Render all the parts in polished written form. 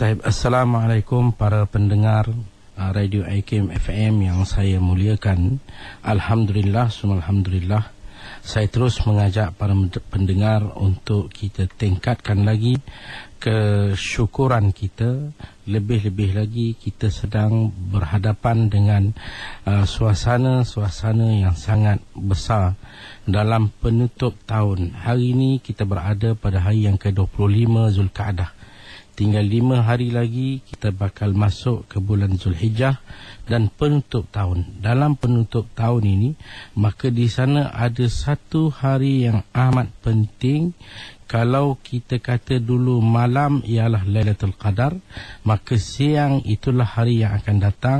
Assalamualaikum para pendengar Radio IKIM FM yang saya muliakan. Alhamdulillah, alhamdulillah. Saya terus mengajak para pendengar untuk kita tingkatkan lagi kesyukuran kita. Lebih-lebih lagi kita sedang berhadapan dengan suasana-suasana yang sangat besar dalam penutup tahun. Hari ini kita berada pada hari yang ke-25 Zulkaadah. Tinggal 5 hari lagi kita bakal masuk ke bulan Zulhijjah dan penutup tahun. Dalam penutup tahun ini, maka di sana ada satu hari yang amat penting. Kalau kita kata dulu malam ialah Lailatul Qadar, maka siang itulah hari yang akan datang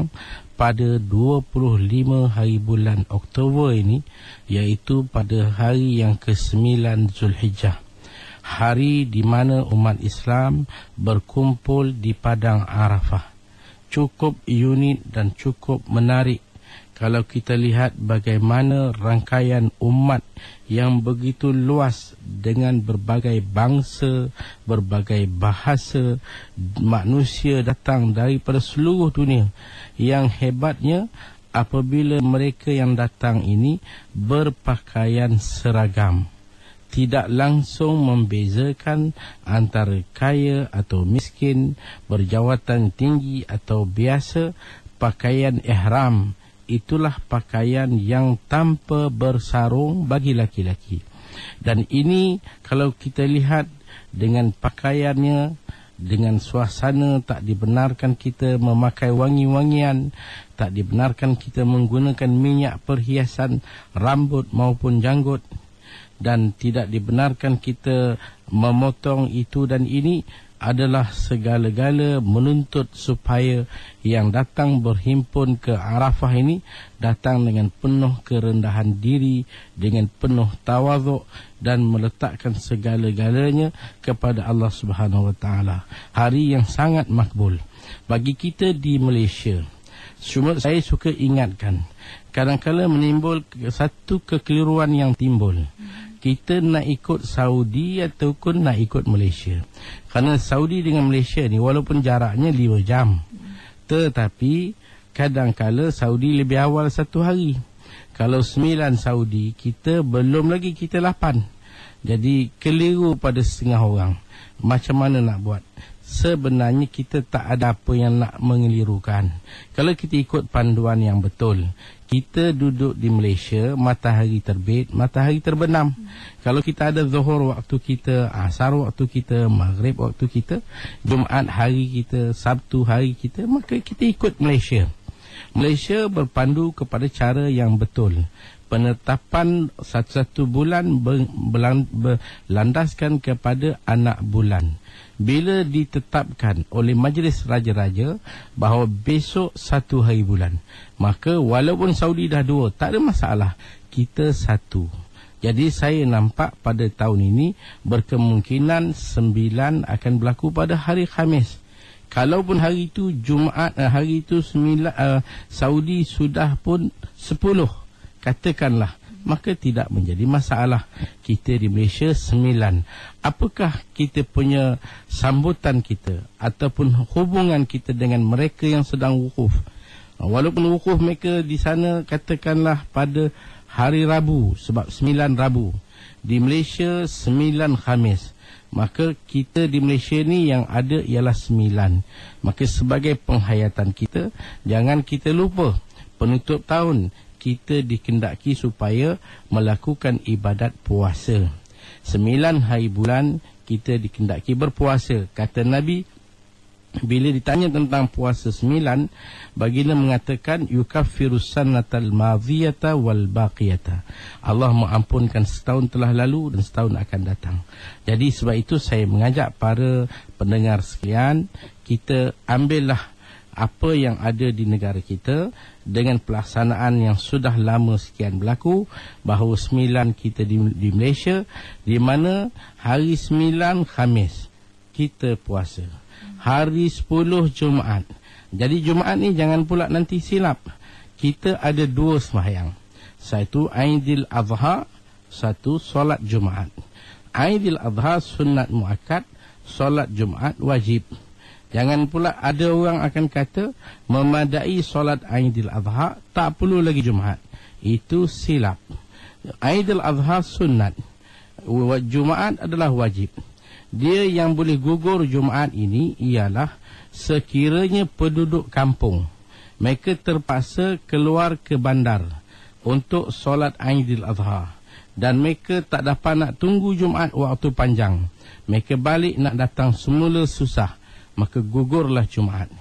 pada 25 hari bulan Oktober ini, iaitu pada hari yang ke-9 Zulhijjah. Hari di mana umat Islam berkumpul di Padang Arafah. Cukup unik dan cukup menarik kalau kita lihat bagaimana rangkaian umat yang begitu luas dengan berbagai bangsa, berbagai bahasa, manusia datang daripada seluruh dunia. Yang hebatnya, apabila mereka yang datang ini berpakaian seragam, tidak langsung membezakan antara kaya atau miskin, berjawatan tinggi atau biasa. Pakaian ihram itulah pakaian yang tanpa bersarung bagi laki-laki. Dan ini kalau kita lihat dengan pakaiannya, dengan suasana, tak dibenarkan kita memakai wangi-wangian, tak dibenarkan kita menggunakan minyak perhiasan rambut maupun janggut, dan tidak dibenarkan kita memotong itu dan ini. Adalah segala-gala menuntut supaya yang datang berhimpun ke Arafah ini datang dengan penuh kerendahan diri, dengan penuh tawaduk dan meletakkan segala-galanya kepada Allah Subhanahu Wa Taala. Hari yang sangat makbul bagi kita di Malaysia. Cuma saya suka ingatkan, kadang-kadang menimbul satu kekeliruan yang timbul. Kita nak ikut Saudi ataupun nak ikut Malaysia. Kerana Saudi dengan Malaysia ni walaupun jaraknya 5 jam, tetapi kadang-kadang Saudi lebih awal 1 hari. Kalau 9 Saudi, kita belum lagi, kita 8. Jadi keliru pada setengah orang. Macam mana nak buat? Sebenarnya kita tak ada apa yang nak mengelirukan. Kalau kita ikut panduan yang betul, kita duduk di Malaysia, matahari terbit, matahari terbenam. Kalau kita ada Zuhur waktu kita, Asar waktu kita, Maghrib waktu kita, Jumaat hari kita, Sabtu hari kita, maka kita ikut Malaysia. Malaysia berpandu kepada cara yang betul. Penetapan satu-satu bulan berlandaskan kepada anak bulan. Bila ditetapkan oleh Majlis Raja-Raja bahawa besok 1 hari bulan, maka walaupun Saudi dah 2, tak ada masalah, kita 1. Jadi saya nampak pada tahun ini berkemungkinan 9 akan berlaku pada hari Khamis. Kalaupun hari itu Jumaat, hari itu 9, Saudi sudah pun 10, katakanlah, maka tidak menjadi masalah. Kita di Malaysia 9. Apakah kita punya sambutan kita ataupun hubungan kita dengan mereka yang sedang wukuf? Walaupun wukuf mereka di sana katakanlah pada hari Rabu, sebab 9 Rabu. Di Malaysia 9 Khamis. Maka kita di Malaysia ni yang ada ialah 9. Maka sebagai penghayatan kita, jangan kita lupa penutup tahun kita dikendaki supaya melakukan ibadat puasa. 9 hari bulan kita dikendaki berpuasa. Kata Nabi, bila ditanya tentang puasa 9, baginda mengatakan yukaffirus sannatal madhiyata wal baqiyata. Allah mengampunkan setahun telah lalu dan setahun akan datang. Jadi sebab itu saya mengajak para pendengar sekalian, kita ambillah apa yang ada di negara kita dengan pelaksanaan yang sudah lama sekian berlaku, bahawa 9 kita di Malaysia, di mana hari 9 Khamis kita puasa, hari 10 Jumaat. Jadi Jumaat ni jangan pula nanti silap, kita ada 2 sembahyang, satu Aidil Adha, satu solat Jumaat. Aidil Adha sunat muakkad, solat Jumaat wajib. Jangan pula ada orang akan kata memadai solat Aidil Adha tak perlu lagi Jumaat. Itu silap. Aidil Adha sunat, Jumaat adalah wajib. Dia yang boleh gugur Jumaat ini ialah sekiranya penduduk kampung mereka terpaksa keluar ke bandar untuk solat Aidil Adha dan mereka tak dapat nak tunggu Jumaat waktu panjang, mereka balik nak datang semula susah, maka gugurlah Jumaat.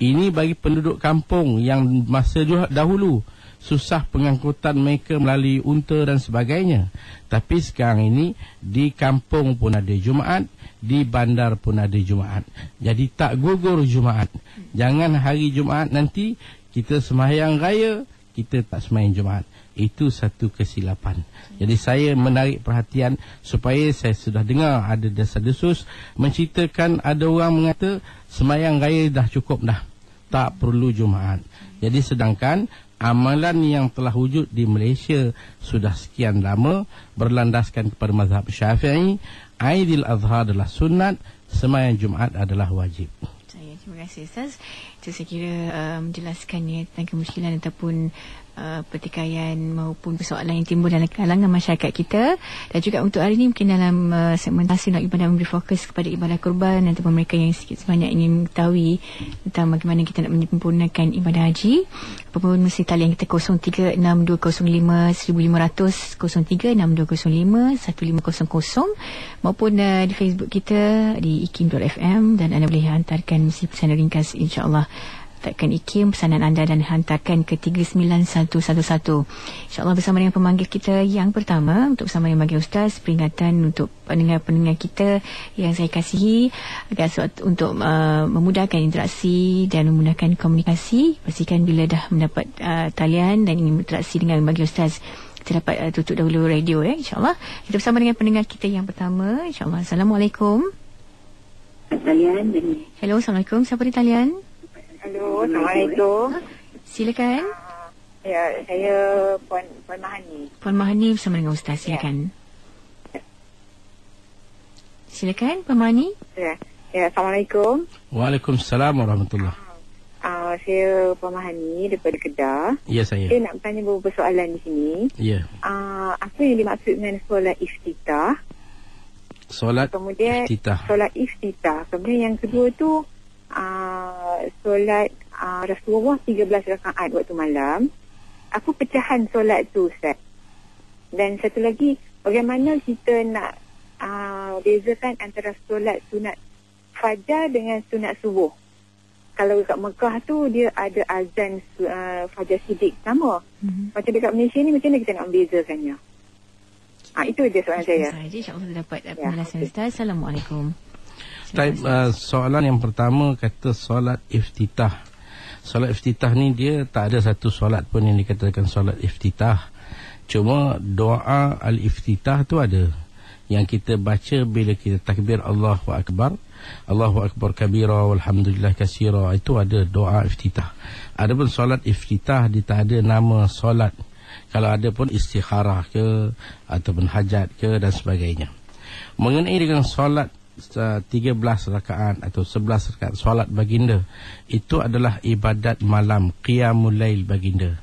Ini bagi penduduk kampung yang masa dahulu susah pengangkutan mereka melalui unta dan sebagainya. Tapi sekarang ini di kampung pun ada Jumaat, di bandar pun ada Jumaat. Jadi tak gugur Jumaat. Jangan hari Jumaat nanti kita sembahyang raya, kita tak sembahyang Jumaat. Itu satu kesilapan. Jadi saya menarik perhatian supaya saya sudah dengar ada desas-desus menceritakan ada orang mengata sembahyang raya dah cukup dah, tak perlu Jumaat. Jadi sedangkan amalan yang telah wujud di Malaysia sudah sekian lama berlandaskan kepada mazhab Syafi'i, Aidil Adha adalah sunat, sembahyang Jumaat adalah wajib. Terima kasih Ustaz. Itu saya kira menjelaskannya tentang kemusykilan ataupun pertikaian maupun persoalan yang timbul dalam kalangan masyarakat kita. Dan juga untuk hari ini mungkin dalam segmen Tafsir Ibadah memberi fokus kepada ibadah kurban ataupun mereka yang sikit sebanyak ingin mengetahui tentang bagaimana kita nak menyempurnakan ibadah haji. Apapun mesti talian kita 0362051500, 0362051500 maupun di Facebook kita di ikim.fm, dan anda boleh hantarkan mesti pesanan ringkas, insya-Allah tekan IKIM pesanan anda dan hantarkan ke 39111. InsyaAllah bersama dengan pemanggil kita yang pertama, untuk bersama dengan Bagi Ustaz, peringatan untuk pendengar-pendengar kita yang saya kasihi, agar untuk memudahkan interaksi dan memudahkan komunikasi. Pastikan bila dah mendapat talian dan ingin berinteraksi dengan Bagi Ustaz, kita dapat tutup dahulu radio, insyaAllah. Kita bersama dengan pendengar kita yang pertama, insyaAllah. Assalamualaikum. Hello, Assalamualaikum. Siapa di talian? Halo, Assalamualaikum. Silakan. Ya, saya Puan Mahani. Puan Mahani bersama dengan Ustaz, silakan. Ya. Silakan, Puan Mahani. Ya, Assalamualaikum. Waalaikumsalam warahmatullahi. Saya Puan Mahani daripada Kedah. Ya, saya. Saya nak bertanya beberapa soalan di sini. Ya. Apa yang dimaksud dengan solat iftitah? Solat iftitah. Solat iftitah. Kemudian yang kedua tu solat Rasulullah 13 rakaat waktu malam. Apa pecahan solat tu, Ustaz? Dan satu lagi, bagaimana kita nak bezakan antara solat sunat fajar dengan sunat subuh? Kalau dekat Mekah tu dia ada azan fajar siddiq sama. Macam dekat Malaysia ni, macam mana kita nak membezakannya? Itu je soalan saya. InsyaAllah dapat penjelasan Ustaz. Assalamualaikum. Soalan yang pertama kata solat iftitah. Solat iftitah ni dia tak ada satu solat pun yang dikatakan solat iftitah. Cuma doa al-iftitah tu ada, yang kita baca bila kita takbir Allahu Akbar, Allahu Akbar kabira walhamdulillah katsira. Itu ada doa iftitah. Adapun solat iftitah dia tak ada nama solat. Kalau ada pun istikharah ke ataupun hajat ke dan sebagainya. Mengenai dengan solat 13 rakaat atau 11 rakaat solat baginda, itu adalah ibadat malam, qiyamul lail baginda.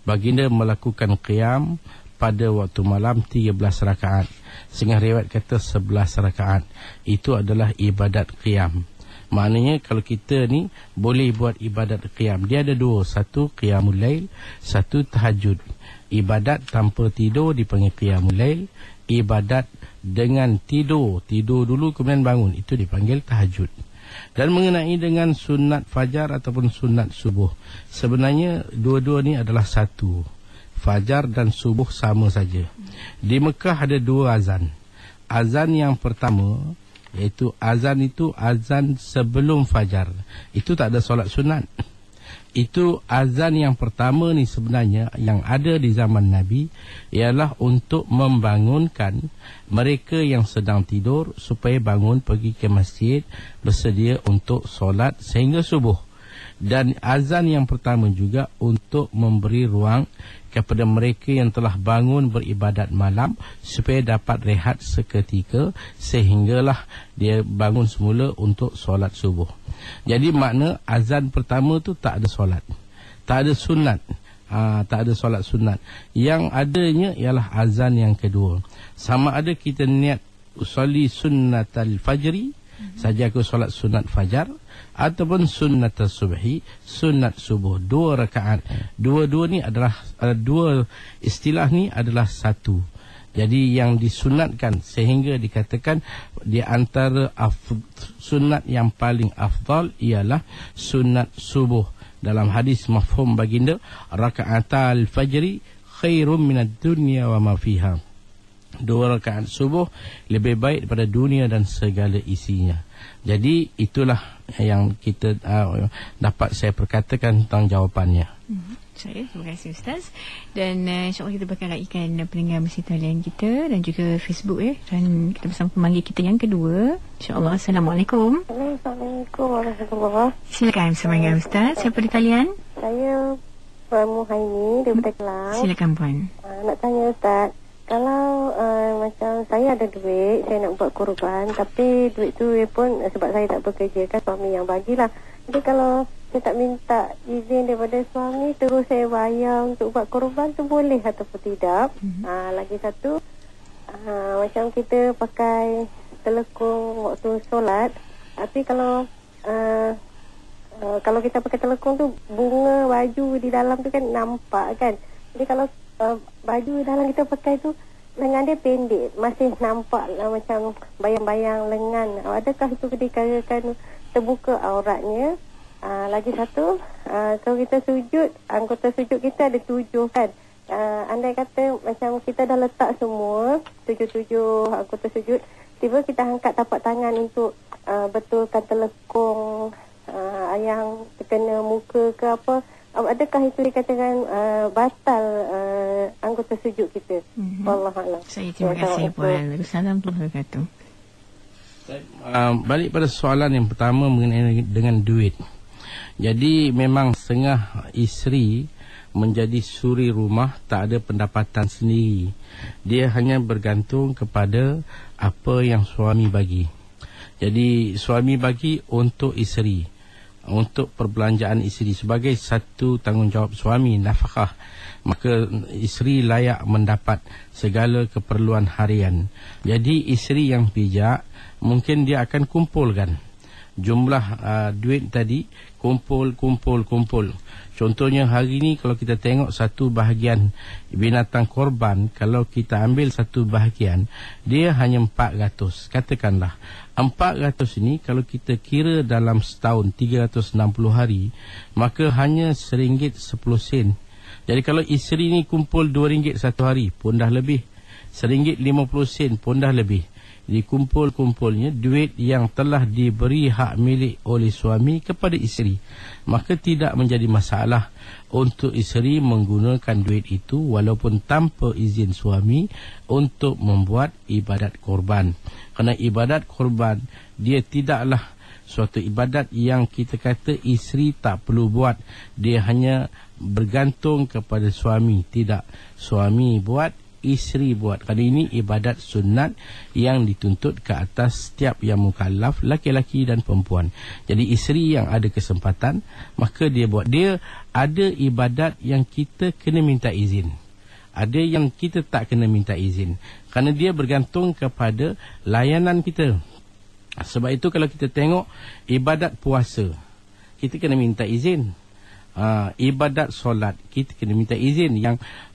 Baginda melakukan qiyam pada waktu malam 13 rakaat. Sehingga riwayat kata 11 rakaat. Itu adalah ibadat qiyam. Maknanya kalau kita ni boleh buat ibadat qiyam, dia ada dua, satu qiyamul lail, satu tahajud. Ibadat tanpa tidur dipanggil qiyamul lail, ibadat dengan tidur dulu kemudian bangun, itu dipanggil tahajud. Dan mengenai dengan sunat fajar ataupun sunat subuh, sebenarnya dua-dua ni adalah satu. Fajar dan subuh sama saja. Di Mekah ada dua azan. Azan yang pertama, iaitu azan itu azan sebelum fajar, itu tak ada solat sunat. Itu azan yang pertama ni sebenarnya yang ada di zaman Nabi, ialah untuk membangunkan mereka yang sedang tidur supaya bangun pergi ke masjid bersedia untuk solat sehingga subuh. Dan azan yang pertama juga untuk memberi ruang kepada mereka yang telah bangun beribadat malam supaya dapat rehat seketika sehinggalah dia bangun semula untuk solat subuh. Jadi makna azan pertama tu tak ada solat, tak ada sunat. Tak ada solat sunat. Yang adanya ialah azan yang kedua. Sama ada kita niat usolli sunnatal fajri, saja aku solat sunat fajar, ataupun sunnatal subhi, sunat subuh, 2 rakaat. Dua-dua ni adalah dua istilah ni adalah satu. Jadi yang disunatkan sehingga dikatakan di antara sunat yang paling afdal ialah sunat subuh. Dalam hadis mafhum baginda, raka'atal fajri khairum minad dunya wa ma fiha. 2 rakaat subuh lebih baik daripada dunia dan segala isinya. Jadi itulah yang kita dapat saya perkatakan tentang jawapannya. Terima kasih Ustaz. Dan insyaAllah kita bakal raikan pendengar mesti talian kita dan juga Facebook dan kita bersama pemanggil kita yang kedua. InsyaAllah. Assalamualaikum. Assalamualaikum warahmatullahi. Silakan bersama dengan Ustaz. Siapa di talian? Saya Puan Muhaini daripada Kelang. Silakan Puan. Nak tanya Ustaz, kalau macam saya ada duit, saya nak buat korban, tapi duit tu pun sebab saya tak bekerja, kan suami yang bagilah. Jadi kalau saya tak minta izin daripada suami, terus saya bayar untuk buat korban tu boleh ataupun tidak? Lagi satu, macam kita pakai telekung waktu solat, tapi kalau kita pakai telekung tu, bunga baju di dalam tu kan nampak kan. Jadi kalau baju di dalam kita pakai tu, lengan dia pendek, masih nampak macam bayang-bayang lengan. Adakah itu dikarenakan terbuka auratnya? Lagi satu, kalau kita sujud, anggota sujud kita ada 7 kan. Andai kata macam kita dah letak semua 7 anggota sujud, tiba kita angkat tapak tangan untuk betulkan telekung yang terkena muka ke apa, adakah itu dikatakan batal anggota sujud kita? Wallahualam. Saya terima kasih Puan. Assalamualaikum warahmatullahi wabarakatuh. Balik pada soalan yang pertama mengenai dengan duit. Jadi memang setengah isteri menjadi suri rumah, tak ada pendapatan sendiri. Dia hanya bergantung kepada apa yang suami bagi. Jadi suami bagi untuk isteri, untuk perbelanjaan isteri sebagai satu tanggungjawab suami, nafkah. Maka isteri layak mendapat segala keperluan harian. Jadi isteri yang bijak, mungkin dia akan kumpulkan jumlah duit tadi, kumpul. Contohnya hari ni kalau kita tengok satu bahagian binatang korban, kalau kita ambil satu bahagian, dia hanya 400. Katakanlah 400 ini kalau kita kira dalam setahun 360 hari, maka hanya RM1.10. Jadi kalau isteri ni kumpul RM2 satu hari pun dah lebih, RM1.50 pun dah lebih. Jadi kumpul-kumpulnya duit yang telah diberi hak milik oleh suami kepada isteri, maka tidak menjadi masalah untuk isteri menggunakan duit itu walaupun tanpa izin suami untuk membuat ibadat korban. Kerana ibadat korban dia tidaklah suatu ibadat yang kita kata isteri tak perlu buat, dia hanya bergantung kepada suami. Tidak, suami buat, isteri buat. Kerana ini ibadat sunat yang dituntut ke atas setiap yang mukallaf, laki-laki dan perempuan. Jadi isteri yang ada kesempatan, maka dia buat. Dia ada ibadat yang kita kena minta izin, ada yang kita tak kena minta izin, kerana dia bergantung kepada layanan kita. Sebab itu kalau kita tengok ibadat puasa, kita kena minta izin. Ibadat solat, kita kena minta izin.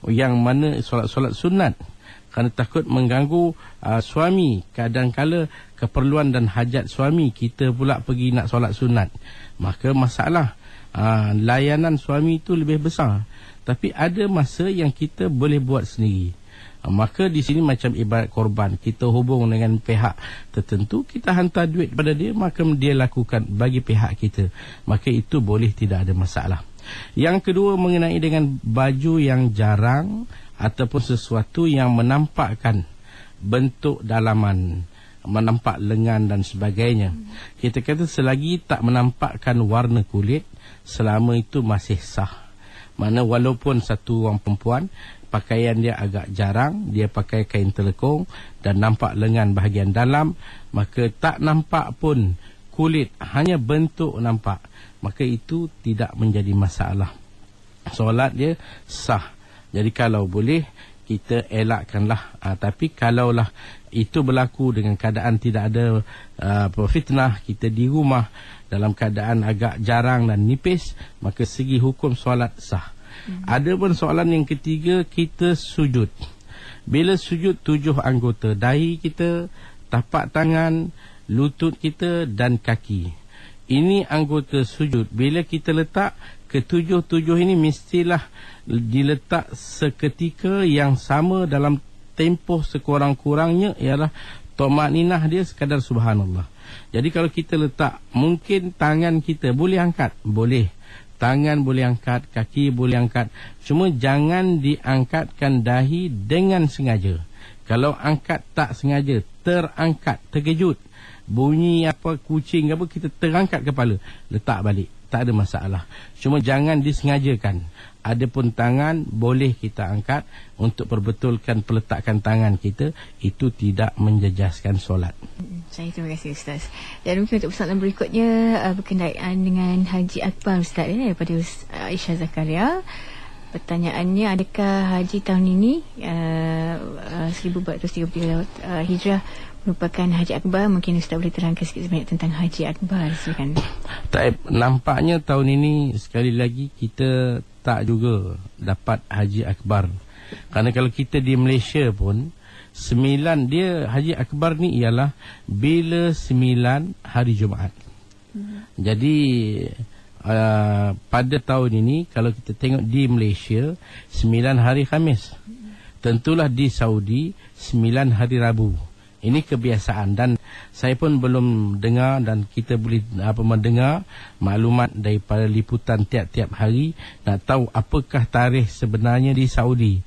Yang mana solat-solat sunat, kerana takut mengganggu suami. Kadang-kala keperluan dan hajat suami, kita pula pergi nak solat sunat, maka masalah layanan suami itu lebih besar. Tapi ada masa yang kita boleh buat sendiri. Maka di sini macam ibadat korban, kita hubung dengan pihak tertentu, kita hantar duit pada dia, maka dia lakukan bagi pihak kita, maka itu boleh, tidak ada masalah. Yang kedua mengenai dengan baju yang jarang ataupun sesuatu yang menampakkan bentuk dalaman, menampak lengan dan sebagainya. Kita kata selagi tak menampakkan warna kulit, selama itu masih sah. Mana walaupun satu orang perempuan pakaian dia agak jarang, dia pakai kain telekung dan nampak lengan bahagian dalam, maka tak nampak pun kulit, hanya bentuk nampak, maka itu tidak menjadi masalah. Solat dia sah. Jadi kalau boleh kita elakkanlah. Tapi kalaulah itu berlaku dengan keadaan tidak ada fitnah, kita di rumah dalam keadaan agak jarang dan nipis, maka segi hukum solat sah. Ada pun soalan yang ketiga, kita sujud. Bila sujud 7 anggota, dahi kita, tapak tangan, lutut kita dan kaki. Ini anggota sujud. Bila kita letak, ketujuh-tujuh ini mestilah diletak seketika yang sama dalam tempoh sekurang-kurangnya ialah tumakninah dia sekadar subhanallah. Jadi kalau kita letak, mungkin tangan kita boleh angkat, boleh. Tangan boleh angkat, kaki boleh angkat. Cuma jangan diangkatkan dahi dengan sengaja. Kalau angkat tak sengaja, terangkat, terkejut, bunyi apa kucing apa, kita terangkat kepala, letak balik, tak ada masalah. Cuma jangan disengajakan. Adapun tangan boleh kita angkat untuk perbetulkan peletakan tangan kita, itu tidak menjejaskan solat. Saya terima kasih Ustaz. Dan mungkin untuk persoalan berikutnya berkenaan dengan Haji Akbar Ustaz daripada Aisyah Zakaria. Pertanyaannya, adakah haji tahun ini 1433 Hijrah merupakan Haji Akbar? Mungkin Ustaz boleh terangkan sikit sebanyak tentang Haji Akbar. Silakan. Nampaknya tahun ini sekali lagi kita tak juga dapat Haji Akbar. Kerana kalau kita di Malaysia pun 9 dia Haji Akbar ni ialah bila 9 hari Jumaat. Jadi pada tahun ini kalau kita tengok di Malaysia 9 hari Khamis. Tentulah di Saudi 9 hari Rabu. Ini kebiasaan dan saya pun belum dengar, dan kita boleh mendengar maklumat daripada liputan tiap-tiap hari nak tahu apakah tarikh sebenarnya di Saudi.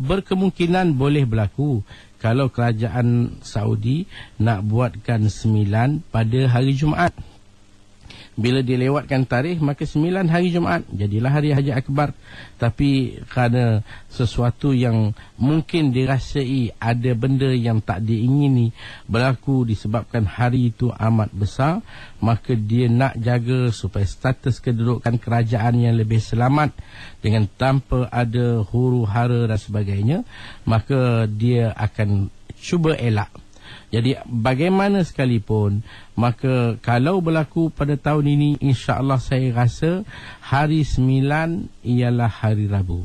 Berkemungkinan boleh berlaku kalau kerajaan Saudi nak buatkan 9 pada hari Jumaat. Bila dilewatkan tarikh, maka 9 hari Jumaat jadilah hari Haji Akbar. Tapi kerana sesuatu yang mungkin dirasai ada benda yang tak diingini berlaku disebabkan hari itu amat besar, maka dia nak jaga supaya status kedudukan kerajaan yang lebih selamat dengan tanpa ada huru-hara dan sebagainya, maka dia akan cuba elak. Jadi bagaimana sekalipun, maka kalau berlaku pada tahun ini, insya-Allah saya rasa hari 9 ialah hari Rabu.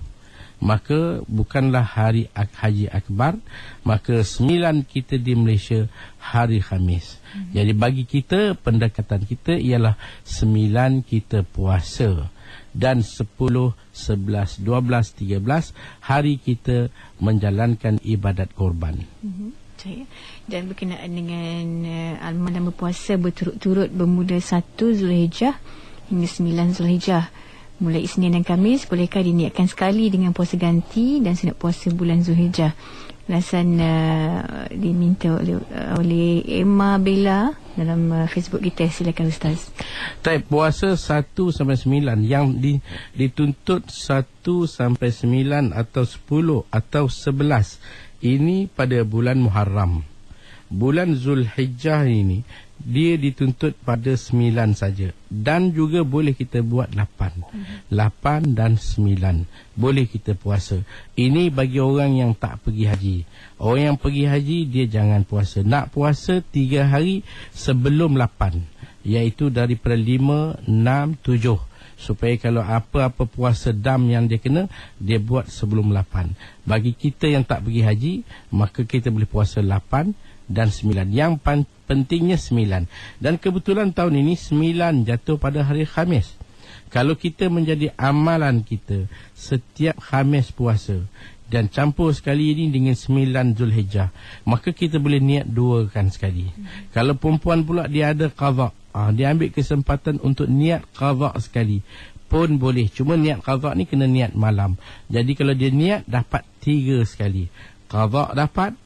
Maka bukanlah hari Haji Akbar, maka 9 kita di Malaysia hari Khamis. Jadi bagi kita, pendekatan kita ialah 9 kita puasa dan 10, 11, 12, 13 hari kita menjalankan ibadat korban. Dan berkenaan dengan malam berpuasa berturut-turut bermula 1 Zulhijjah hingga 9 Zulhijjah, mulai Isnin dan Khamis, bolehkah diniatkan sekali dengan puasa ganti dan sunat puasa bulan Zulhijjah? Ulasan diminta oleh Emma Bella dalam Facebook kita. Silakan Ustaz. Puasa 1 sampai 9 yang dituntut 1 sampai 9 atau 10 atau 11 ini pada bulan Muharram. Bulan Zulhijjah ini dia dituntut pada 9 saja, dan juga boleh kita buat 8 dan 9 boleh kita puasa. Ini bagi orang yang tak pergi haji. Orang yang pergi haji dia jangan puasa. Nak puasa 3 hari sebelum 8, iaitu daripada 5, 6, 7, supaya kalau apa-apa puasa dam yang dia kena, dia buat sebelum 8. Bagi kita yang tak pergi haji, maka kita boleh puasa 8 dan 9. Yang pentingnya 9. Dan kebetulan tahun ini 9 jatuh pada hari Khamis. Kalau kita menjadi amalan kita setiap Khamis puasa dan campur sekali ini dengan 9 Zulhijjah, maka kita boleh niat 2 kan sekali. Kalau perempuan pula dia ada qadha, dia ambil kesempatan untuk niat qadha sekali pun boleh. Cuma niat qadha ni kena niat malam. Jadi kalau dia niat dapat 3 sekali. Qadha dapat,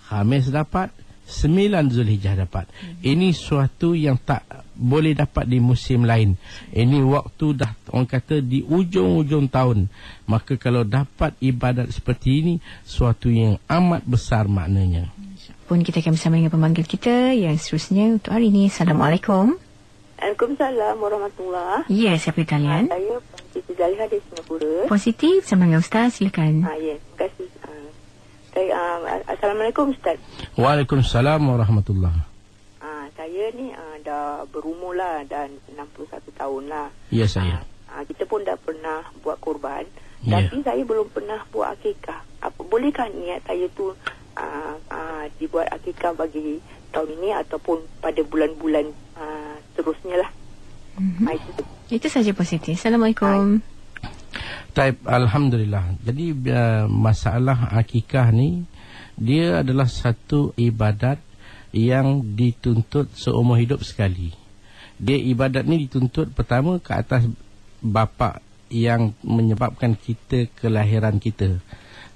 Khamis dapat, 9 Zulhijjah dapat. Ini suatu yang tak boleh dapat di musim lain. Ini waktu dah orang kata di ujung-ujung tahun. Maka kalau dapat ibadat seperti ini, suatu yang amat besar maknanya. pun kita akan bersama dengan pemanggil kita yang seterusnya untuk hari ini. Assalamualaikum. Waalaikumsalam warahmatullahi. Ya, siapa di talian? Saya Siti Zaliha dari Singapura. Positif, sama dengan Ustaz, silakan. Ya, terima kasih. Assalamualaikum Ustaz. Waalaikumsalam warahmatullahi. Saya ni dah berumur lah, dan 61 tahun lah. Ya, saya. Kita pun dah pernah buat korban, Ya. tapi saya belum pernah buat akikah. Bolehkah niat saya tu dibuat akikah bagi tahun ini ataupun pada bulan-bulan seterusnya lah? Itu saja positif. Assalamualaikum. Taib, alhamdulillah. Jadi masalah akikah ni, dia adalah satu ibadat yang dituntut seumur hidup sekali. Dia ibadat ni dituntut pertama ke atas bapa yang menyebabkan kita kelahiran kita.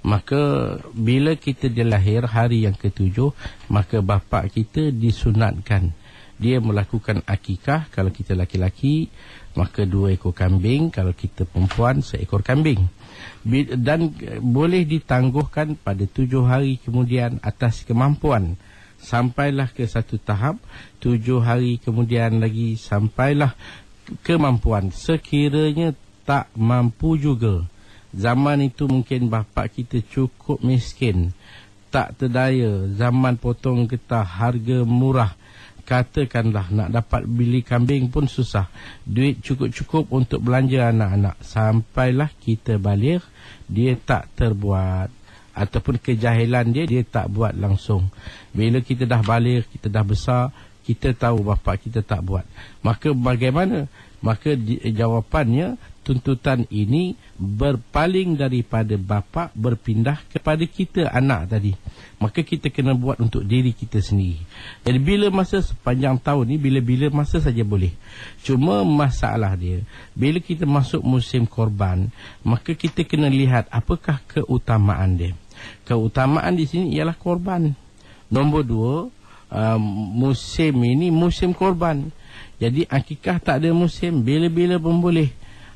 Maka bila kita dilahir hari yang ke-7, maka bapa kita disunatkan dia melakukan akikah. Kalau kita laki-laki, maka 2 ekor kambing. Kalau kita perempuan, 1 ekor kambing. Dan boleh ditangguhkan pada 7 hari kemudian atas kemampuan. Sampailah ke satu tahap, 7 hari kemudian lagi sampailah kemampuan. Sekiranya tak mampu juga, zaman itu mungkin bapa kita cukup miskin, tak terdaya, zaman potong getah, harga murah, katakanlah nak dapat beli kambing pun susah, duit cukup-cukup untuk belanja anak-anak. Sampailah kita balik, dia tak terbuat, ataupun kejahilan dia tak buat langsung. Bila kita dah balik, kita dah besar, kita tahu bapa kita tak buat, maka bagaimana? Maka jawapannya, tuntutan ini berpaling daripada bapa berpindah kepada kita anak tadi. Maka kita kena buat untuk diri kita sendiri. Jadi bila masa sepanjang tahun ni, bila-bila masa saja boleh. Cuma masalah dia, bila kita masuk musim korban, maka kita kena lihat apakah keutamaan dia. Keutamaan di sini ialah korban. Nombor 2, musim ini musim korban. Jadi akikah tak ada musim, bila-bila pun boleh.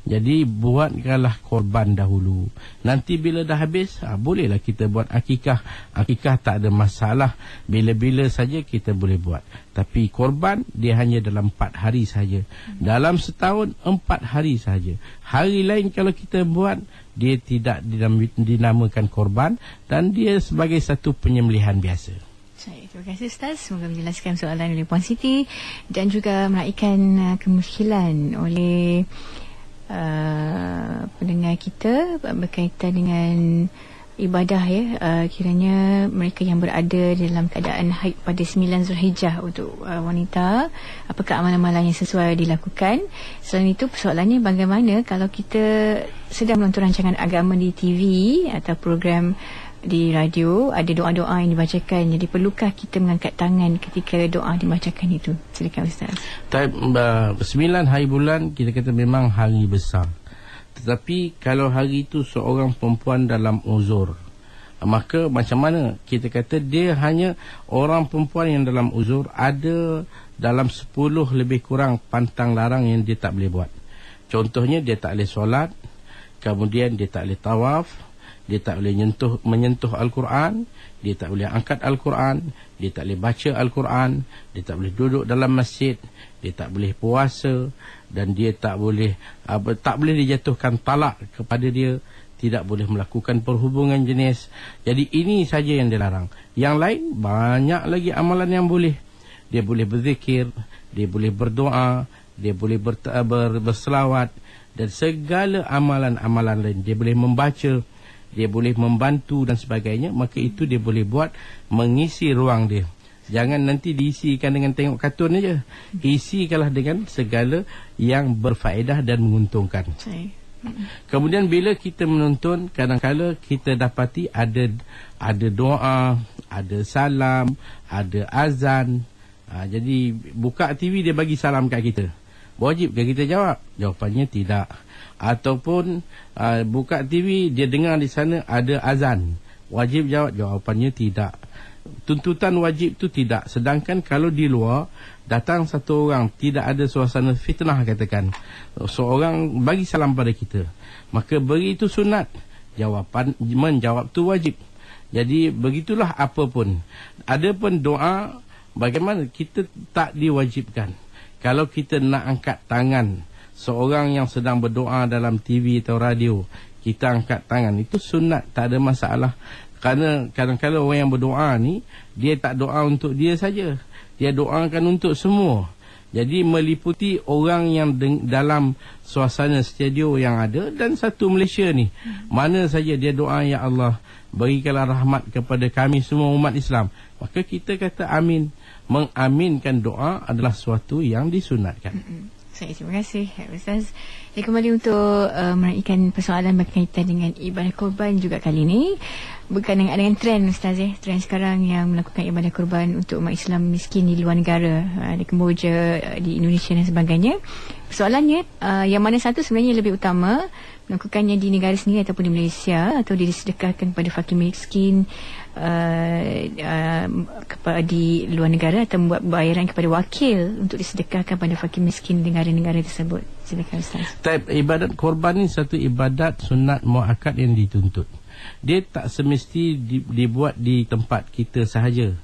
Jadi buatkanlah korban dahulu. Nanti bila dah habis, bolehlah kita buat akikah. Akikah tak ada masalah, bila-bila saja kita boleh buat. Tapi korban dia hanya dalam 4 hari saja. Dalam setahun 4 hari saja. Hari lain kalau kita buat, dia tidak dinamakan korban, dan dia sebagai satu penyembelihan biasa. Terima kasih Ustaz, semoga menjelaskan soalan oleh Puan Siti dan juga meraihkan kemusykilan oleh pendengar kita berkaitan dengan ibadah ya. Kiranya mereka yang berada dalam keadaan haid pada 9 Zulhijjah untuk wanita, apakah amalan-amalan yang sesuai dilakukan. Selain itu persoalannya, bagaimana kalau kita sedang menonton rancangan agama di TV atau program di radio, ada doa-doa yang dibacakan, jadi perlukah kita mengangkat tangan ketika doa dibacakan itu? Silakan Ustaz. 9 hari bulan kita kata memang hari besar. Tetapi kalau hari itu seorang perempuan dalam uzur, maka macam mana kita kata dia hanya orang perempuan yang dalam uzur, ada dalam 10 lebih kurang pantang larang yang dia tak boleh buat. Contohnya, dia tak boleh solat, kemudian dia tak boleh tawaf, dia tak boleh menyentuh Al-Quran, dia tak boleh angkat Al-Quran, dia tak boleh baca Al-Quran, dia tak boleh duduk dalam masjid, dia tak boleh puasa, dan dia tak boleh dijatuhkan talak kepada dia, tidak boleh melakukan perhubungan jenis. Jadi ini saja yang dilarang. Yang lain banyak lagi amalan yang boleh. Dia boleh berzikir, dia boleh berdoa, dia boleh berselawat, dan segala amalan-amalan lain. Dia boleh membaca, dia boleh membantu dan sebagainya. Maka itu dia boleh buat, mengisi ruang dia. Jangan nanti diisikan dengan tengok kartun aja. Isikanlah dengan segala yang berfaedah dan menguntungkan. Kemudian bila kita menonton, kadang-kadang kita dapati ada doa, ada salam, ada azan. Jadi buka TV, dia bagi salam kat kita. Wajibkah kita jawab? Jawapannya tidak. Ataupun buka TV, dia dengar di sana ada azan, wajib jawab? Jawapannya tidak. Tuntutan wajib tu tidak. Sedangkan kalau di luar datang satu orang, tidak ada suasana fitnah, katakan seorang bagi salam pada kita, maka beri itu sunat, menjawab tu wajib. Jadi begitulah apa pun. Ada pun doa, bagaimana kita tak diwajibkan. Kalau kita nak angkat tangan seorang yang sedang berdoa dalam TV atau radio, kita angkat tangan, itu sunat, tak ada masalah. Kerana kadang-kadang orang yang berdoa ni, dia tak doa untuk dia saja, dia doakan untuk semua. Jadi meliputi orang yang dalam suasana studio yang ada dan satu Malaysia ni. Mana saja dia doa, ya Allah, berikanlah rahmat kepada kami semua umat Islam. Maka kita kata amin. Mengaminkan doa adalah suatu yang disunatkan. Terima kasih Ustaz. Jadi kembali untuk meraihkan persoalan berkaitan dengan ibadah korban juga kali ini. Bukan dengan trend Ustaz trend sekarang yang melakukan ibadah korban untuk umat Islam miskin di luar negara, di Kemboja, di Indonesia dan sebagainya. Persoalannya yang mana satu sebenarnya lebih utama, melakukannya di negara sendiri ataupun di Malaysia, atau disedekahkan kepada fakir miskin di luar negara, atau membuat bayaran kepada wakil untuk disedekahkan pada fakir miskin di negara-negara tersebut. Silakan Ustaz. Ibadat korban ni satu ibadat sunat muakkad yang dituntut. Dia tak semesti dibuat di tempat kita sahaja.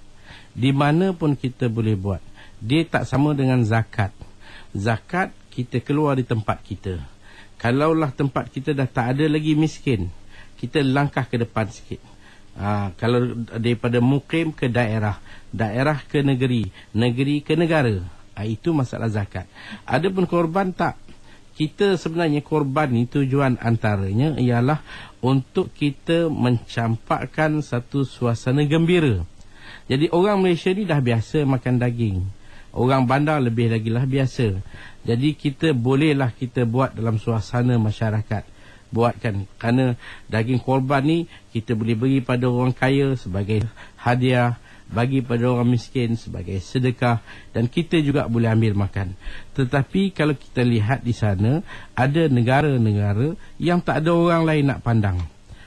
Di mana pun kita boleh buat. Dia tak sama dengan zakat. Zakat kita keluar di tempat kita. Kalaulah tempat kita dah tak ada lagi miskin, kita langkah ke depan sikit. Kalau daripada mukim ke daerah, daerah ke negeri, negeri ke negara, itu masalah zakat. Adapun korban tak. Kita sebenarnya korban ni tujuan antaranya ialah untuk kita mencampakkan satu suasana gembira. Jadi orang Malaysia ni dah biasa makan daging. Orang bandar lebih lagi lah biasa. Jadi kita bolehlah kita buat dalam suasana masyarakat. Buatkan. Kerana daging korban ni kita boleh beri pada orang kaya sebagai hadiah, bagi pada orang miskin sebagai sedekah, dan kita juga boleh ambil makan. Tetapi kalau kita lihat di sana, ada negara-negara yang tak ada orang lain nak pandang.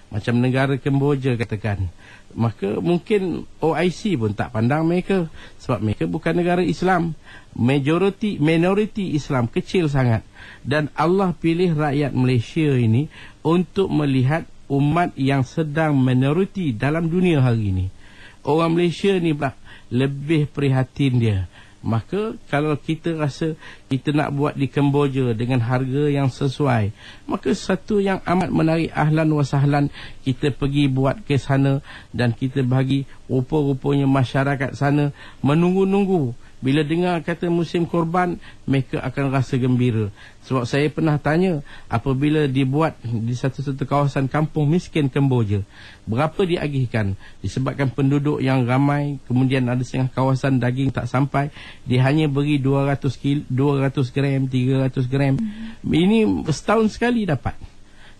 Macam negara Kemboja katakan, maka mungkin OIC pun tak pandang mereka, sebab mereka bukan negara Islam. Minoriti Islam kecil sangat. Dan Allah pilih rakyat Malaysia ini untuk melihat umat yang sedang minoriti dalam dunia hari ini. Orang Malaysia ni lebih prihatin dia. Maka kalau kita rasa kita nak buat di Kemboja dengan harga yang sesuai, maka satu yang amat menarik, ahlan wa sahlan, kita pergi buat ke sana dan kita bagi. Rupa-rupanya masyarakat sana menunggu-nunggu. Bila dengar kata musim korban, mereka akan rasa gembira. Sebab saya pernah tanya, apabila dibuat di satu-satu kawasan kampung miskin Kemboja, berapa diagihkan? Disebabkan penduduk yang ramai, kemudian ada setengah kawasan daging tak sampai, dia hanya beri 200 gram, 300 gram. Ini setahun sekali dapat.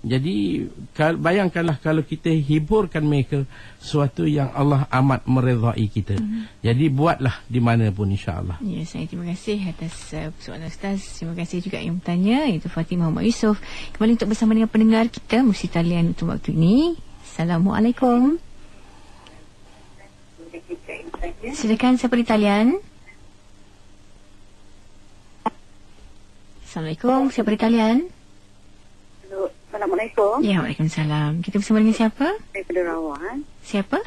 Jadi bayangkanlah kalau kita hiburkan mereka sesuatu yang Allah amat meredai kita. Jadi buatlah di mana pun, insya-Allah. Ya, saya terima kasih atas soalan Ustaz. Terima kasih juga yang bertanya, iaitu Fatimah Muhammad Yusof. Kembali untuk bersama dengan pendengar kita Musi Talian untuk waktu ini. Assalamualaikum. Silakan, siapa di talian? Assalamualaikum, siapa di talian? Assalamualaikum. Ya, waalaikumsalam. Kita bersama dengan siapa? Daripada Rawan. Siapa?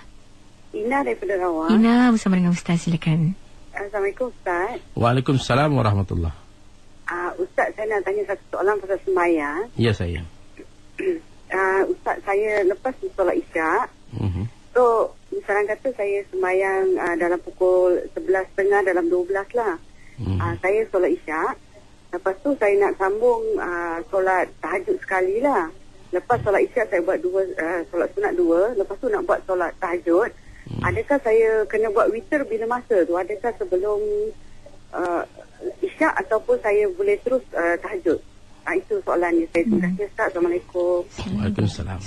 Ina daripada Rawan. Ina bersama dengan Ustaz, silakan. Assalamualaikum Ustaz. Waalaikumsalam warahmatullahi. Ustaz, saya nak tanya satu soalan pasal sembahyang. Ya, saya. Ustaz, saya lepas solat Isyak. So, misalnya kata saya sembahyang dalam pukul 11.30, dalam 12 lah. Saya solat Isyak. Lepas tu saya nak sambung solat tahajud sekali lah. Lepas solat Isyak saya buat solat sunat 2. Lepas tu nak buat solat tahajud. Adakah saya kena buat witir bila masa tu? Adakah sebelum Isyak ataupun saya boleh terus tahajud? Itu soalannya saya. Terima kasih Ustaz. Assalamualaikum. Waalaikumsalam.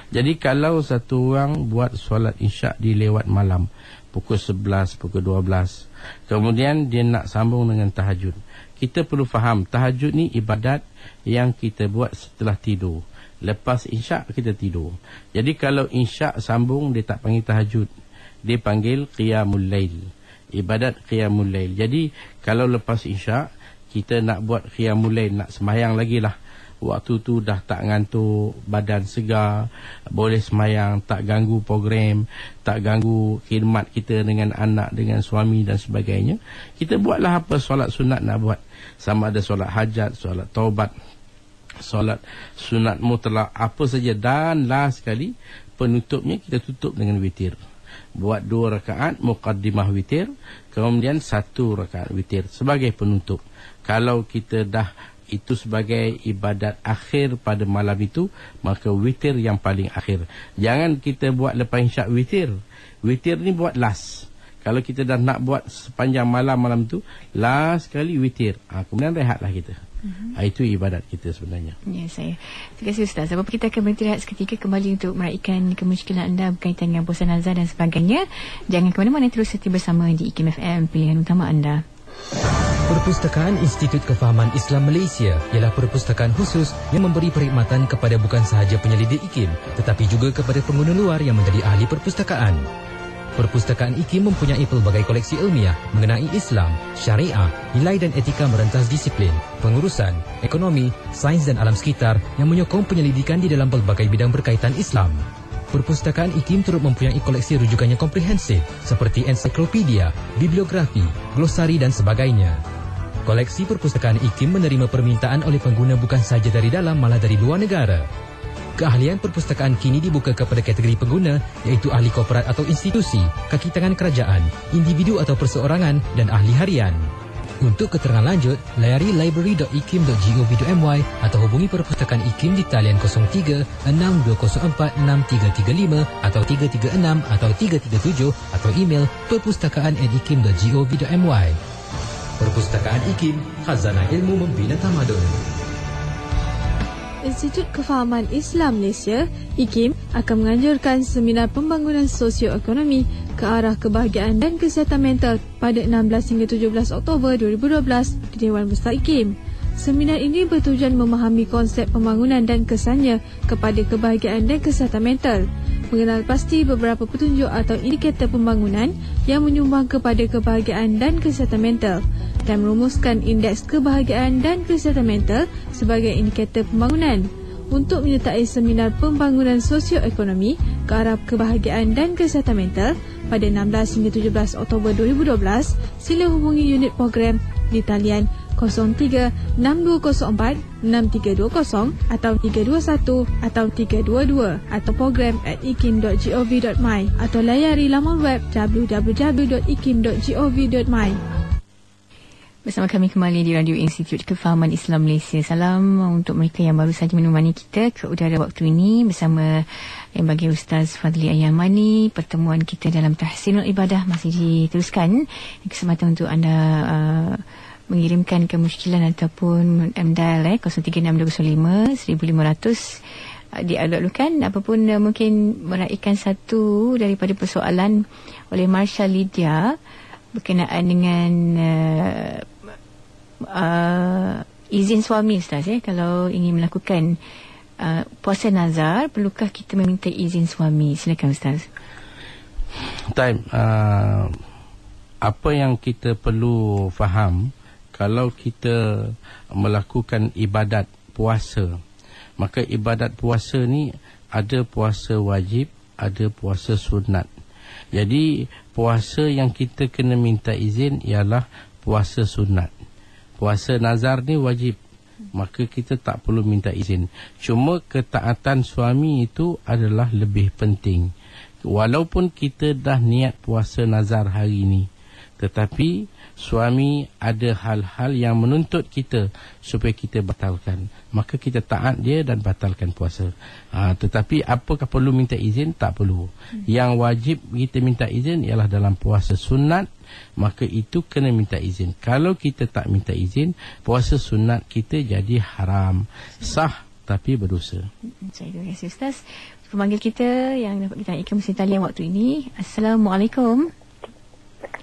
Jadi kalau satu orang buat solat Isyak di lewat malam, pukul 11, pukul 12, kemudian dia nak sambung dengan tahajud, kita perlu faham, tahajud ni ibadat yang kita buat setelah tidur. Lepas Isyak kita tidur. Jadi kalau Isyak sambung, dia tak panggil tahajud, dia panggil qiyamul lail. Ibadat qiyamul lail. Jadi kalau lepas Isyak kita nak buat qiyamul lail, nak sembahyang lagi lah, waktu tu dah tak ngantuk, badan segar, boleh semayang, tak ganggu program, tak ganggu khidmat kita dengan anak, dengan suami dan sebagainya. Kita buatlah apa solat sunat nak buat, sama ada solat hajat, solat taubat, solat sunat mutlak, apa saja. Dan last sekali penutupnya kita tutup dengan witir. Buat 2 rakaat muqaddimah witir, kemudian 1 rakaat witir sebagai penutup. Kalau kita dah itu sebagai ibadat akhir pada malam itu, maka witir yang paling akhir. Jangan kita buat lepas isyak witir. Witir ni buat last. Kalau kita dah nak buat sepanjang malam tu, last sekali witir. Kemudian rehatlah kita. Itu ibadat kita sebenarnya. Ya, saya. Terima kasih Ustaz. Sebab kita akan beristirahat seketika kembali untuk meraihkan kemusykilan anda berkaitan dengan puasa nazar dan sebagainya. Jangan ke mana-mana, terus setia bersama di IKIM FM, pilihan utama anda. Perpustakaan Institut Kefahaman Islam Malaysia ialah perpustakaan khusus yang memberi perkhidmatan kepada bukan sahaja penyelidik IKIM, tetapi juga kepada pengguna luar yang menjadi ahli perpustakaan. Perpustakaan IKIM mempunyai pelbagai koleksi ilmiah mengenai Islam, syariah, nilai dan etika merentas disiplin, pengurusan, ekonomi, sains dan alam sekitar yang menyokong penyelidikan di dalam pelbagai bidang berkaitan Islam. Perpustakaan IKIM turut mempunyai koleksi rujukan yang komprehensif seperti ensiklopedia, bibliografi, glosari dan sebagainya. Koleksi perpustakaan IKIM menerima permintaan oleh pengguna bukan sahaja dari dalam malah dari luar negara. Keahlian perpustakaan kini dibuka kepada kategori pengguna iaitu ahli korporat atau institusi, kaki tangan kerajaan, individu atau perseorangan dan ahli harian. Untuk keterangan lanjut, layari library.ikim.gov.my atau hubungi perpustakaan IKIM di talian 03 6204 6335 atau 336 atau 337 atau email perpustakaan@ikim.gov.my. Perpustakaan IKIM, khazanah ilmu membina tamadun. Institut Kefahaman Islam Malaysia, IKIM, akan menganjurkan seminar pembangunan sosioekonomi ke arah kebahagiaan dan kesihatan mental pada 16 hingga 17 Oktober 2012 di Dewan Besar IKIM. Seminar ini bertujuan memahami konsep pembangunan dan kesannya kepada kebahagiaan dan kesihatan mental, mengenal pasti beberapa petunjuk atau indikator pembangunan yang menyumbang kepada kebahagiaan dan kesihatan mental, dan merumuskan indeks kebahagiaan dan kesihatan mental sebagai indikator pembangunan. Untuk menyertai seminar pembangunan sosioekonomi ke arah kebahagiaan dan kesihatan mental pada 16 hingga 17 Oktober 2012, sila hubungi unit program di talian 03 6204 6320 atau 321 atau 322 atau program@ikim.gov.my atau layari laman web www.ikim.gov.my. Bersama kami kembali di Radio Institut Kefahaman Islam Malaysia. Salam untuk mereka yang baru saja menemani kita ke udara waktu ini bersama yang bagi Ustaz Fadli Ayamani. Pertemuan kita dalam Tahsinul Ibadah masih diteruskan. Kesempatan untuk anda mengirimkan kemusykilan ataupun dial 036205 dialog-alugkan apapun mungkin meraihkan satu daripada persoalan oleh Marsha Lydia berkenaan dengan izin suami Ustaz kalau ingin melakukan puasa nazar, perlukah kita meminta izin suami? Silakan Ustaz. Apa yang kita perlu faham, kalau kita melakukan ibadat puasa, maka ibadat puasa ni ada puasa wajib, ada puasa sunat. Jadi puasa yang kita kena minta izin ialah puasa sunat. Puasa nazar ni wajib, maka kita tak perlu minta izin. Cuma ketaatan suami itu adalah lebih penting. Walaupun kita dah niat puasa nazar hari ini, tetapi suami ada hal-hal yang menuntut kita supaya kita batalkan, maka kita taat dia dan batalkan puasa. Tetapi apakah perlu minta izin? Tak perlu. Yang wajib kita minta izin ialah dalam puasa sunat, maka itu kena minta izin. Kalau kita tak minta izin, puasa sunat kita jadi haram, sah tapi berdosa. Terima kasih Ustaz. Pemanggil kita yang dapat kita ikan mesin talian waktu ini. Assalamualaikum.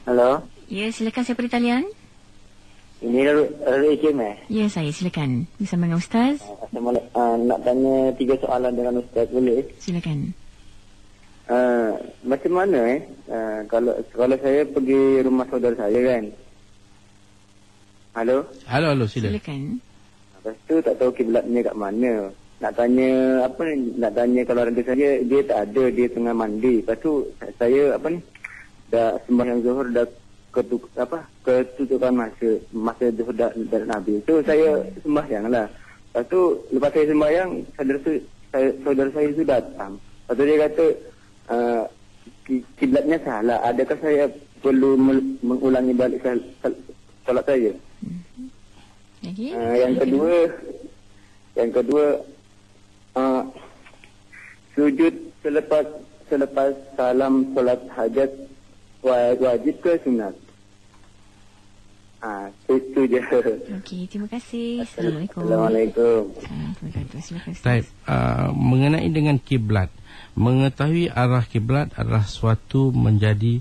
Halo. Ya, silakan, siapa di talian? Ini Rul Ikim Ya, saya, silakan. Bersama dengan Ustaz. Nak tanya 3 soalan dengan Ustaz, boleh? Silakan. Macam mana kalau saya pergi rumah saudara saya kan? Halo, silakan. Silakan. Lepas tu tak tahu kiblatnya kat mana. Nak tanya kalau ada saja, dia tak ada, dia tengah mandi. Lepas tu saya dah sembahyang Zuhur, dah ketutupan masa Zuhur dah habis. Tu saya sembahyang lah. Lepas tu lepas saya sembahyang, saudara saya tu datang. Lepas tu dia kata kiblatnya salah. Adakah saya perlu mengulangi balik solat saya? Yang kedua sujud selepas salam solat hajat wajib ke sunat? Itu je. Okey, terima kasih. Assalamualaikum. Assalamualaikum. Baik, mengenai dengan kiblat, mengetahui arah kiblat adalah suatu menjadi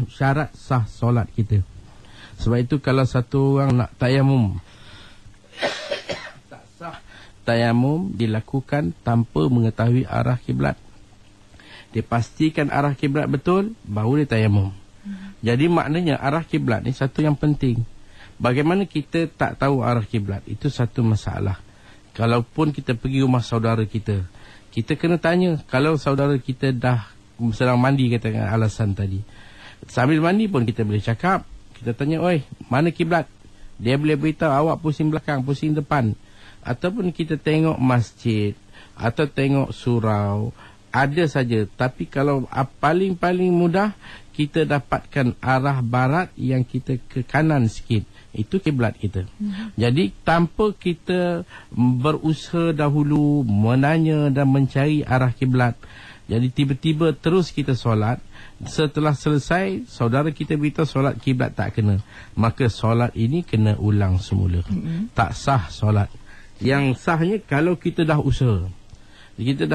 syarat sah solat kita. Sebab itu kalau satu orang nak tayamum, tak sah tayamum dilakukan tanpa mengetahui arah kiblat. Dia pastikan arah kiblat betul, baru dia tayamum. Jadi maknanya arah kiblat ni satu yang penting. Bagaimana kita tak tahu arah kiblat, itu satu masalah. Kalaupun kita pergi rumah saudara kita, kita kena tanya. Kalau saudara kita dah sedang mandi, katakan alasan tadi, sambil mandi pun kita boleh cakap. Kita tanya, oi, mana kiblat? Dia boleh beritahu, awak pusing belakang, pusing depan. Ataupun kita tengok masjid, atau tengok surau, ada saja. Tapi kalau paling mudah, kita dapatkan arah barat yang kita ke kanan sikit, itu kiblat kita. Jadi tanpa kita berusaha dahulu menanya dan mencari arah kiblat, jadi tiba-tiba terus kita solat. Setelah selesai, saudara kita beritahu solat kiblat tak kena, maka solat ini kena ulang semula. Tak sah solat. Yang sahnya kalau kita dah usaha. Kita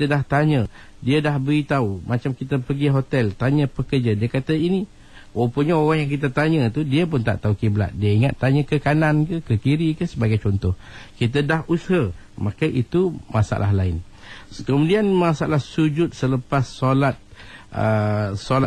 dah tanya, dia dah beritahu. Macam kita pergi hotel, tanya pekerja, dia kata ini. Rupanya orang yang kita tanya tu, dia pun tak tahu kiblat. Dia ingat tanya ke kanan ke kiri ke, sebagai contoh. Kita dah usaha, maka itu masalah lain. Kemudian masalah sujud selepas solat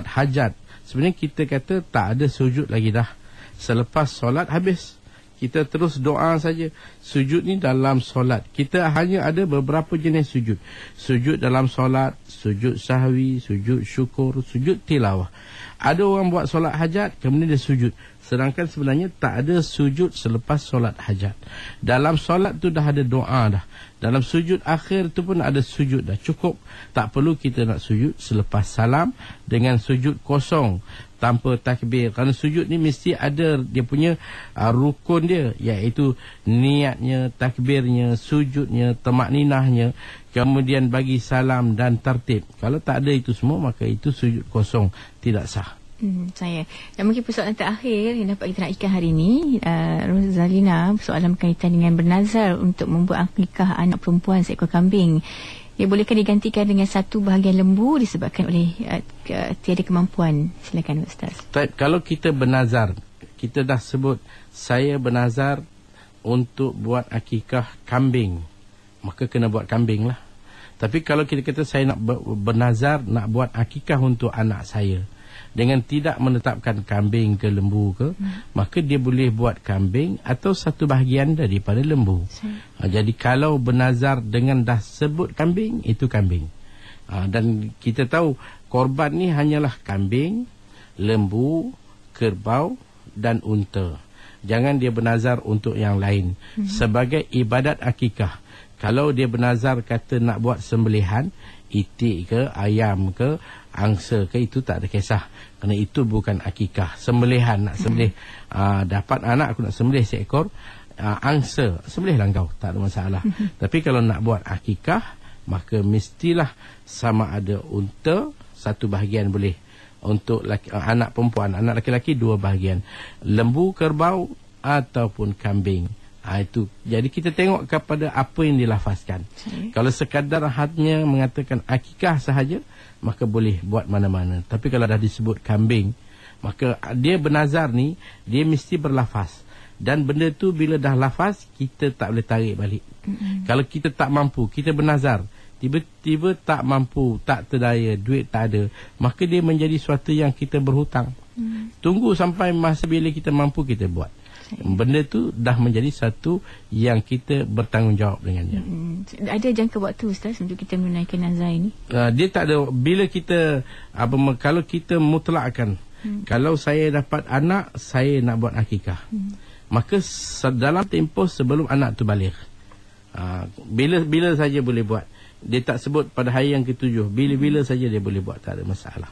hajat. Sebenarnya kita kata tak ada sujud lagi dah. Selepas solat habis, kita terus doa saja. Sujud ni dalam solat, kita hanya ada beberapa jenis sujud. Sujud dalam solat, sujud sahwi, sujud syukur, sujud tilawah. Ada orang buat solat hajat, kemudian dia sujud. Sedangkan sebenarnya tak ada sujud selepas solat hajat. Dalam solat tu dah ada doa dah. Dalam sujud akhir tu pun ada sujud dah. Cukup. Tak perlu kita nak sujud selepas salam dengan sujud kosong tanpa takbir. Kerana sujud ni mesti ada dia punya rukun dia, iaitu niatnya, takbirnya, sujudnya, tamakninahnya, kemudian bagi salam dan tertib. Kalau tak ada itu semua, maka itu sujud kosong, tidak sah. Saya. Dan mungkin persoalan terakhir yang dapat kita nakikkan hari ini, Rozalina, soalan berkaitan dengan bernazar untuk membuat akikah anak perempuan seekor kambing. Ia bolehkah digantikan dengan satu bahagian lembu disebabkan oleh tiada kemampuan? Silakan Ustaz. Kalau kita bernazar, kita dah sebut saya bernazar untuk buat akikah kambing, maka kena buat kambing lah. Tapi kalau kita kata saya nak bernazar nak buat akikah untuk anak saya, dengan tidak menetapkan kambing ke lembu ke, maka dia boleh buat kambing atau satu bahagian daripada lembu. Jadi kalau bernazar dengan dah sebut kambing, itu kambing. Dan kita tahu korban ni hanyalah kambing, lembu, kerbau dan unta. Jangan dia bernazar untuk yang lain. Sebagai ibadat akikah, kalau dia bernazar kata nak buat sembelihan, itik ke, ayam ke, angsa ke, itu tak ada kisah. Kerana itu bukan akikah. Sembelihan, nak sembelih dapat anak, aku nak sembelih seekor angsa, sembelihlah engkau, tak ada masalah. Tapi kalau nak buat akikah, maka mestilah sama ada unta, satu bahagian boleh. Untuk anak perempuan, anak laki-laki dua bahagian. Lembu, kerbau ataupun kambing. Itu. Jadi kita tengok kepada apa yang dilafazkan. Kalau sekadar hanya mengatakan akikah sahaja, maka boleh buat mana-mana. Tapi kalau dah disebut kambing, maka dia bernazar ni, dia mesti berlafaz. Dan benda tu bila dah lafaz, kita tak boleh tarik balik. Kalau kita tak mampu, kita bernazar, tiba-tiba tak mampu, tak terdaya, duit tak ada, maka dia menjadi suatu yang kita berhutang. Tunggu sampai masa bila kita mampu, kita buat. Benda tu dah menjadi satu yang kita bertanggungjawab dengannya. Ada jangka waktu Ustaz untuk kita menunaikan nazar ini? Dia tak ada. Bila kita kalau kita mutlakkan, kalau saya dapat anak, saya nak buat akikah, maka dalam tempoh sebelum anak tu balik, bila saja boleh buat. Dia tak sebut pada hari yang ke-7, bila-bila saja dia boleh buat, tak ada masalah.